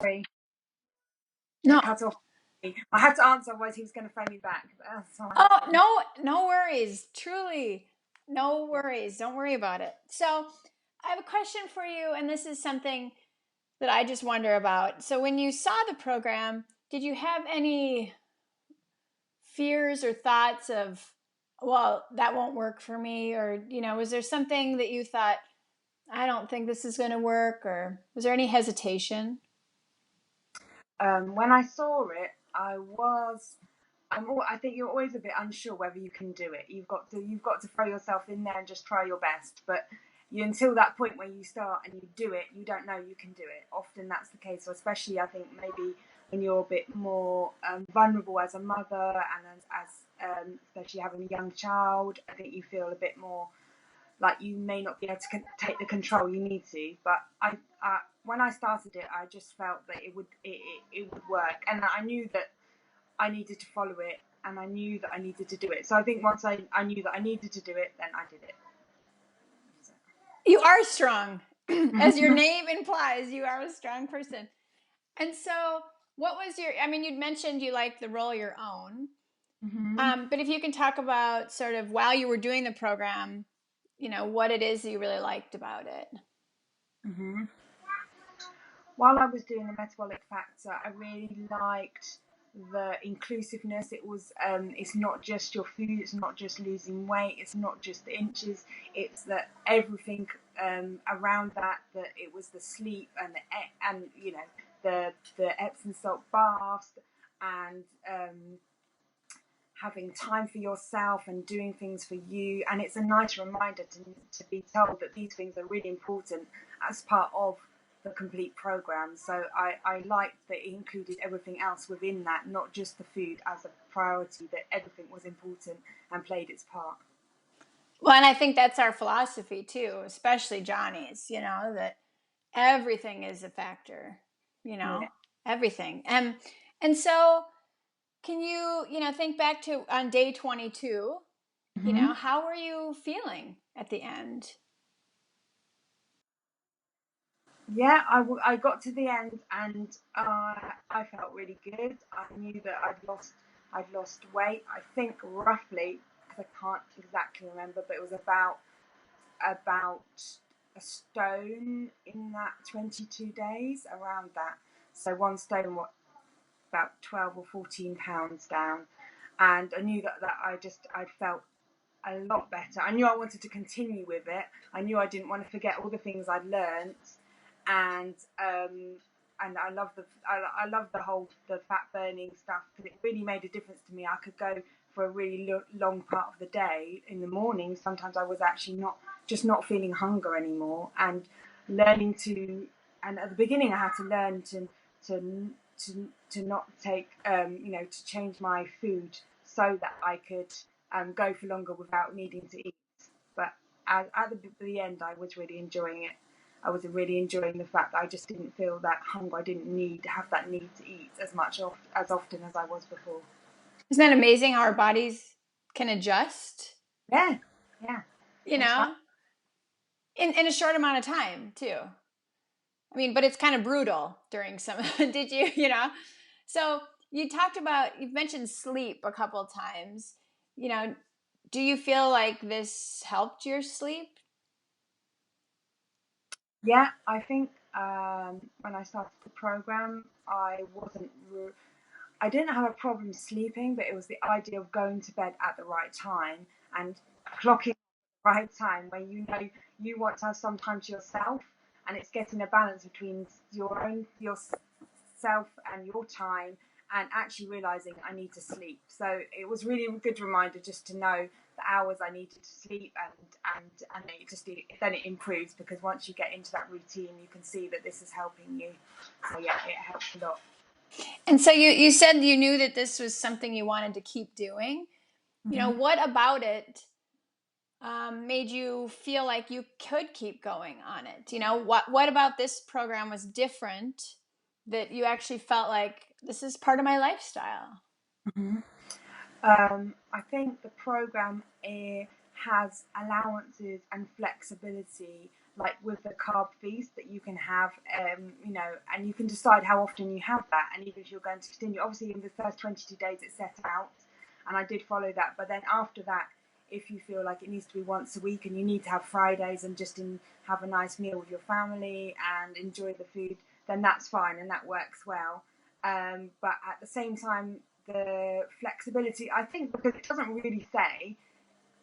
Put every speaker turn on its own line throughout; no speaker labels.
Sorry,
No.
I cut off. I had to answer, otherwise he was going to phone me back. But that's fine.
Oh, no worries. Truly, no worries. Don't worry about it. So I have a question for you, and this is something that I just wonder about. So when you saw the program, did you have any fears or thoughts of, well, that won't work for me? Or, was there something that you thought, I don't think this is going to work? Or was there any hesitation?
When I saw it, I think you're always a bit unsure whether you can do it. You've got to throw yourself in there and just try your best. But until that point where you start and you do it, you don't know you can do it. Often that's the case, or especially I think maybe when you're a bit more vulnerable as a mother and as especially having a young child, I think you feel a bit more like you may not be able to take the control you need to. But when I started it, I just felt that it would work, and I knew that I needed to follow it, and I knew that I needed to do it. So I think once I knew that I needed to do it, then I did it. So.
You are strong. As your name implies, you are a strong person. And so what was you'd mentioned you liked the Roll Your Own.
Mm-hmm.
But if you can talk about sort of while you were doing the program, what it is that you really liked about it.
Mm-hmm. While I was doing the metabolic factor, I really liked the inclusiveness. It was it's not just your food, it's not just losing weight, it's not just the inches, it's that everything around that it was the sleep and the Epsom salt baths and having time for yourself and doing things for you. And it's a nice reminder to be told that these things are really important as part of the complete program. So I liked that it included everything else within that, not just the food as a priority, that everything was important and played its part.
Well, and I think that's our philosophy too, especially Johnny's, that everything is a factor,
Yeah.
everything. And so can you, think back to on day 22,
Mm-hmm.
how were you feeling at the end?
Yeah, I got to the end and I felt really good. I knew that I'd lost weight. I think roughly, because I can't exactly remember, but it was about a stone in that 22 days, around that. So 1 stone, about 12 or 14 pounds down. And I knew that I'd felt a lot better. I knew I wanted to continue with it. I knew I didn't want to forget all the things I'd learnt, and I love the fat burning stuff, because it really made a difference to me. I could go for a really long part of the day. In the morning, sometimes I was actually not feeling hunger anymore, and learning to. And at the beginning, I had to learn to not take to change my food so that I could go for longer without needing to eat. But at the end, I was really enjoying it. I was really enjoying the fact that I just didn't feel that hunger. I didn't have that need to eat as often as I was before.
Isn't that amazing how our bodies can adjust?
Yeah.
In a short amount of time too. I mean, but it's kind of brutal during some. Did you? So you've mentioned sleep a couple of times. Do you feel like this helped your sleep?
Yeah, I think when I started the program, I didn't have a problem sleeping, but it was the idea of going to bed at the right time and clocking at the right time, where you want to have some time to yourself, and it's getting a balance between yourself and your time, and actually realizing I need to sleep. So it was really a good reminder just to know the hours I needed to sleep, and then it improves, because once you get into that routine, you can see that this is helping you. So yeah, it helps a lot.
And so you said you knew that this was something you wanted to keep doing.
Mm-hmm.
What about it made you feel like you could keep going on it? What about this program was different that you actually felt like this is part of my lifestyle?
Mm-hmm. I think the program has allowances and flexibility like with the carb feast that you can have, and you can decide how often you have that. And even if you're going to continue, obviously in the first 22 days it's set out, and I did follow that. But then after that, if you feel like it needs to be once a week and you need to have Fridays and just have a nice meal with your family and enjoy the food, then that's fine and that works well. But at the same time, the flexibility, I think, because it doesn't really say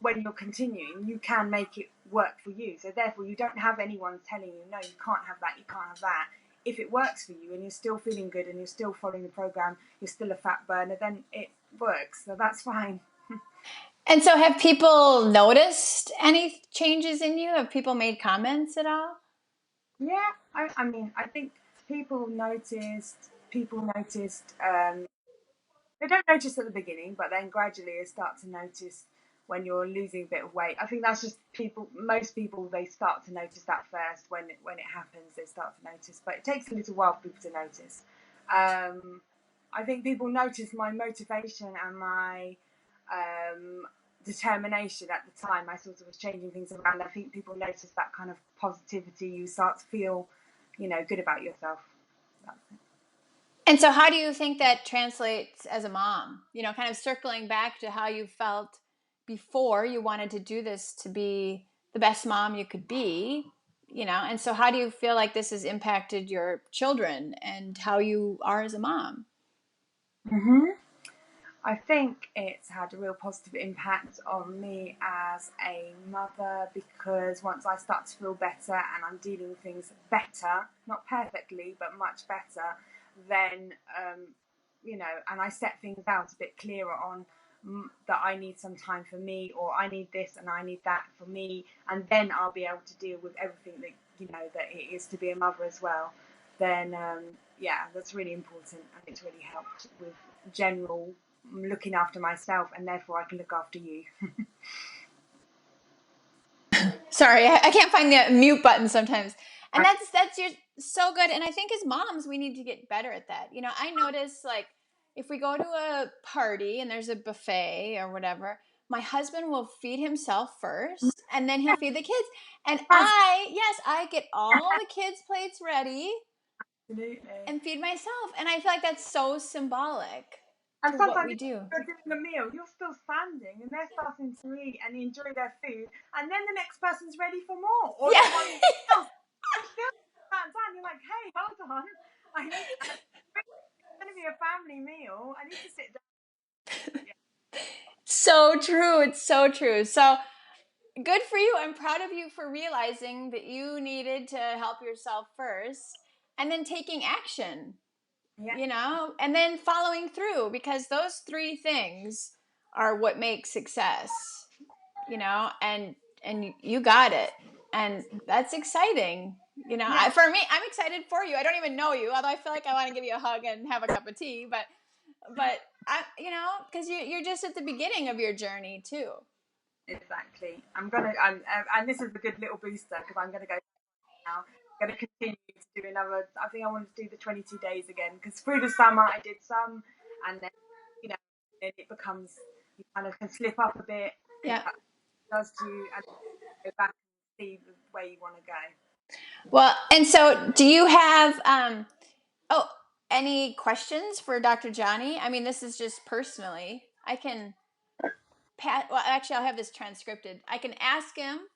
when you're continuing, you can make it work for you. So therefore, you don't have anyone telling you, no, you can't have that, you can't have that. If it works for you and you're still feeling good and you're still following the program, you're still a fat burner, then it works. So that's fine.
And so have people noticed any changes in you? Have people made comments at all?
Yeah, I mean, I think people noticed. They don't notice at the beginning, but then gradually they start to notice when you're losing a bit of weight. I think that's just people. Most people, they start to notice that first when it happens. They start to notice, but it takes a little while for people to notice. I think people notice my motivation and my determination at the time. I sort of was changing things around. I think people notice that kind of positivity. You start to feel, good about yourself. That's it.
And so how do you think that translates as a mom? Kind of circling back to how you felt before you wanted to do this to be the best mom you could be, and so how do you feel like this has impacted your children and how you are as a mom?
Mm-hmm. I think it's had a real positive impact on me as a mother, because once I start to feel better and I'm dealing with things better, not perfectly, but much better, then, and I set things out a bit clearer on that I need some time for me, or I need this and I need that for me, and then I'll be able to deal with everything that, that it is to be a mother as well. Then, yeah, that's really important, and it's really helped with general looking after myself, and therefore I can look after you.
Sorry, I can't find the mute button sometimes. And that's so good. And I think as moms, we need to get better at that. I notice, like, if we go to a party and there's a buffet or whatever, my husband will feed himself first and then he'll feed the kids. And I get all the kids' plates ready
Absolutely.
and feed myself. And I feel like that's so symbolic
And
to what
sometimes
we
if
do.
you're doing a meal, you're still standing and they're starting to eat and enjoy their food, and then the next person's ready for more, or
Yeah.
someone else. You're still sat down. You're like, hey, hold on, it's going to be a family meal. I need to sit down. Yeah.
So true. It's so true. So good for you. I'm proud of you for realizing that you needed to help yourself first and then taking action,
Yeah.
and then following through, because those three things are what makes success, and you got it. And that's exciting.
Yeah.
For me, I'm excited for you. I don't even know you, although I feel like I want to give you a hug and have a cup of tea, but I, because you're just at the beginning of your journey too.
Exactly. And this is a good little booster, because I'm gonna go now. I'm gonna continue to do another. I think I want to do the 22 days again, because through the summer I did some, and then you know, then it becomes, you kind of can slip up a bit.
Yeah.
It does to, and go back and see where you want to go.
Well, and so do you have any questions for Dr. Johnny? I mean, this is just personally. I can well, actually I'll have this transcripted. I can ask him.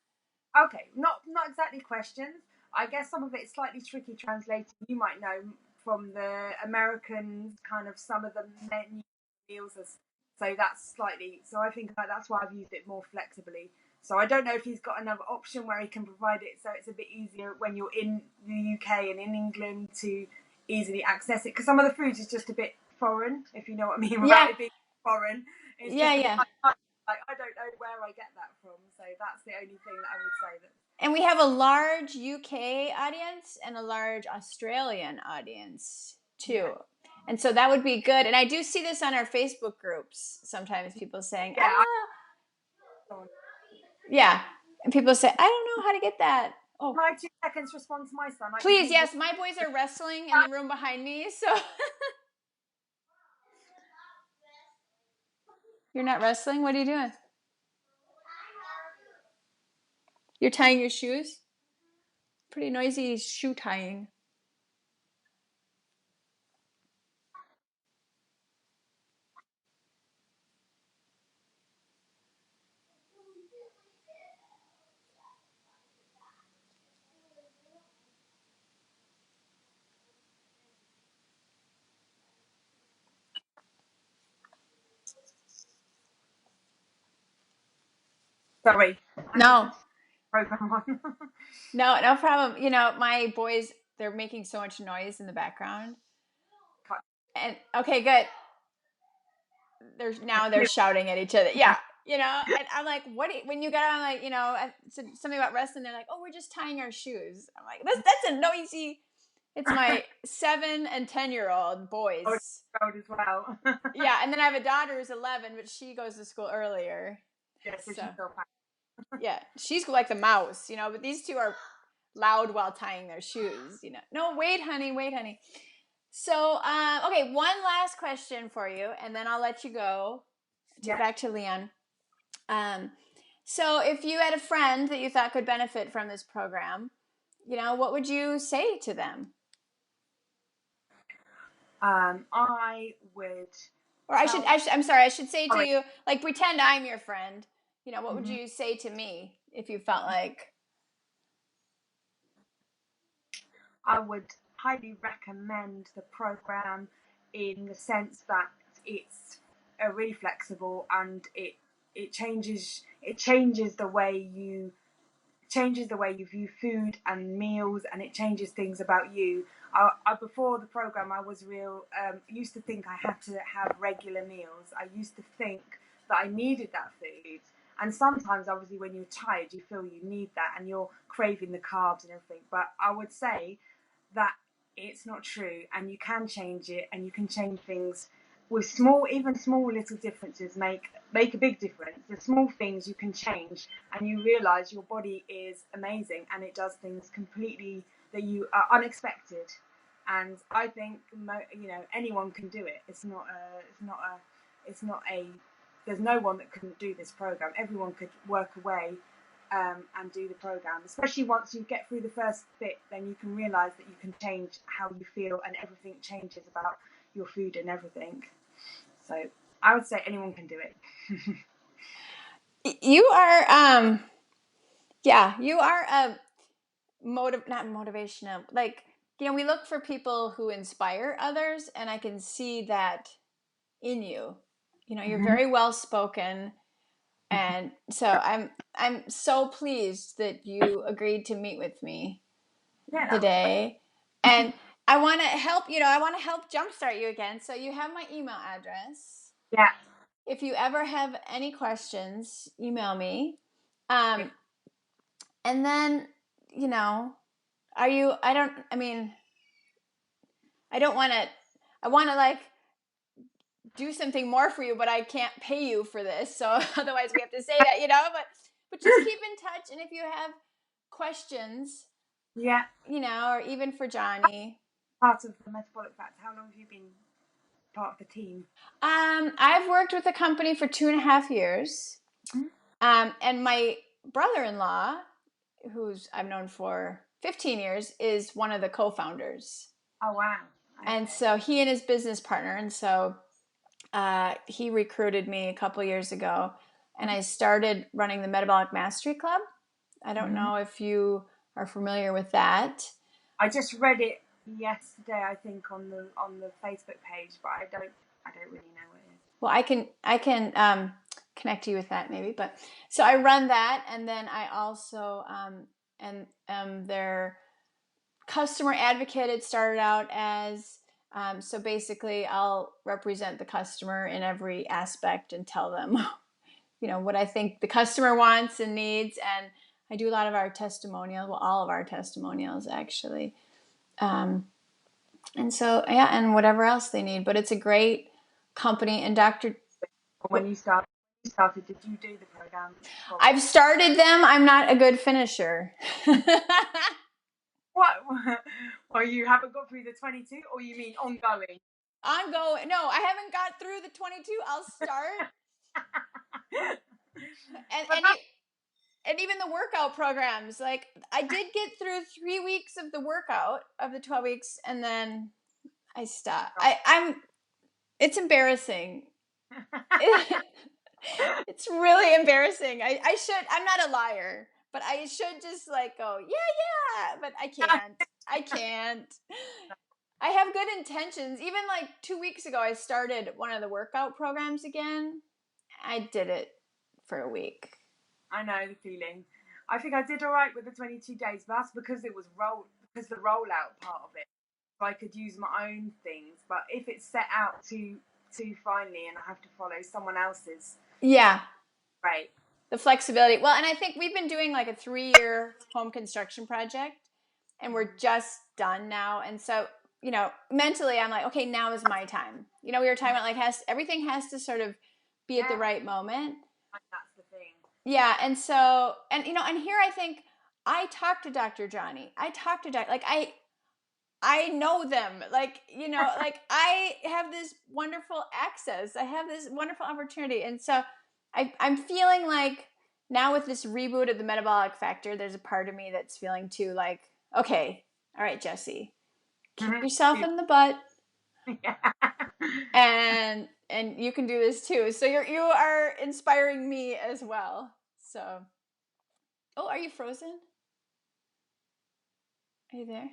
Okay, not exactly questions. I guess some of it's slightly tricky translating. You might know from the Americans, kind of some of the menu meals, so that's slightly. So I think that's why I've used it more flexibly. So I don't know if he's got another option where he can provide it, so it's a bit easier when you're in the UK and in England to easily access it. Because some of the food is just a bit foreign, if you know what I mean. Without it being foreign, it's just a bit like, I don't know where I get that from. So that's the only thing that I would say. That
And we have a large UK audience and a large Australian audience too. Yeah. And so that would be good. And I do see this on our Facebook groups. Sometimes people saying, yeah. And people say, I don't know how to get that. Oh,
can I 2 seconds respond to my son?
Please, yes. My boys are wrestling in the room behind me, so. You're not wrestling? What are you doing? You're tying your shoes? pretty noisy shoe tying.
Sorry.
No.
Program on.
No problem. You know, my boys, they're making so much noise in the background. And okay, good. They're shouting at each other. Yeah. You know, and I'm like, when you got on, like, you know, I said something about wrestling, they're like, oh, we're just tying our shoes. I'm like, that's a noisy. It's my 7 and 10-year-old boys.
Oh, as well.
Yeah, and then I have a daughter who's 11, but she goes to school earlier.
Yeah, so she's still
yeah, she's like the mouse, you know, but these two are loud while tying their shoes, you know. No, wait, honey. So, okay, one last question for you, and then I'll let you go back to Leon. So if you had a friend that you thought could benefit from this program, you know, what would you say to them?
I would.
Or I'm sorry, I should say to you, like, pretend I'm your friend. You know, what would you say to me if you felt like?
I would highly recommend the program in the sense that it's really flexible, and it changes the way you view food and meals, and it changes things about you. Before the program, I was used to think I had to have regular meals. I used to think that I needed that food. And sometimes, obviously, when you're tired, you feel you need that and you're craving the carbs and everything. But I would say that it's not true, and you can change it, and you can change things with small little differences make a big difference. The small things you can change, and you realize your body is amazing and it does things completely that you are unexpected. And I think anyone can do it. There's no one that couldn't do this program. Everyone could work away and do the program. Especially once you get through the first bit, then you can realize that you can change how you feel, and everything changes about your food and everything. So I would say anyone can do it.
You are, you are a not motivational. Like, you know, we look for people who inspire others, and I can see that in you. You know, you're very well spoken. And so I'm so pleased that you agreed to meet with me today. And I want to help, I want to help jumpstart you again. So you have my email address.
Yeah.
If you ever have any questions, email me. And then, I want to like do something more for you, but I can't pay you for this. So otherwise we have to say that, but just keep in touch. And if you have questions, or even for Johnny.
Part of the Metabolic Facts, how long have you been part of the team?
I've worked with the company for 2.5 years. And my brother-in-law, who's I've known for 15 years, is one of the co-founders.
Oh, wow.
Okay. And so he and his business partner, and so he recruited me a couple years ago, and I started running the Metabolic Mastery Club. I don't know if you are familiar with that.
I just read it yesterday, I think, on the Facebook page, but I don't really know what it is.
Well, I can connect you with that maybe. But so I run that, and then I also their customer advocate. It started out as so basically I'll represent the customer in every aspect and tell them what I think the customer wants and needs. And I do a lot of our testimonials, all of our testimonials actually. And so, and whatever else they need. But it's a great company. And Dr.
When you started, did you do the program?
I've started them. I'm not a good finisher.
What? Well, you haven't got through the 22, or you mean ongoing?
Ongoing. No, I haven't got through the 22. I'll start. and even the workout programs, like I did get through 3 weeks of the workout of the 12 weeks, and then I stopped. It's embarrassing. It's really embarrassing. I'm not a liar, but I should just like go, yeah, but I can't. I have good intentions. Even like 2 weeks ago, I started one of the workout programs again. I did it for a week.
I know the feeling. I think I did all right with the 22 days, but that's because it was the rollout part of it. So I could use my own things. But if it's set out too finely and I have to follow someone else's,
yeah,
right?
The flexibility. Well, and I think we've been doing like a 3-year home construction project, and we're just done now. And so, mentally, I'm like, okay, now is my time. We were talking about like everything has to sort of be at the right moment.
That's the thing.
Yeah, and so, and here I think I talk to Dr. Johnny. I talk to like I know them. Like, like I have this wonderful access. I have this wonderful opportunity. And so I'm feeling like now with this reboot of the metabolic factor, there's a part of me that's feeling too like, okay, all right, Jessie, kick yourself in the butt. And you can do this too. So you are inspiring me as well. So, oh, are you frozen? Are you there?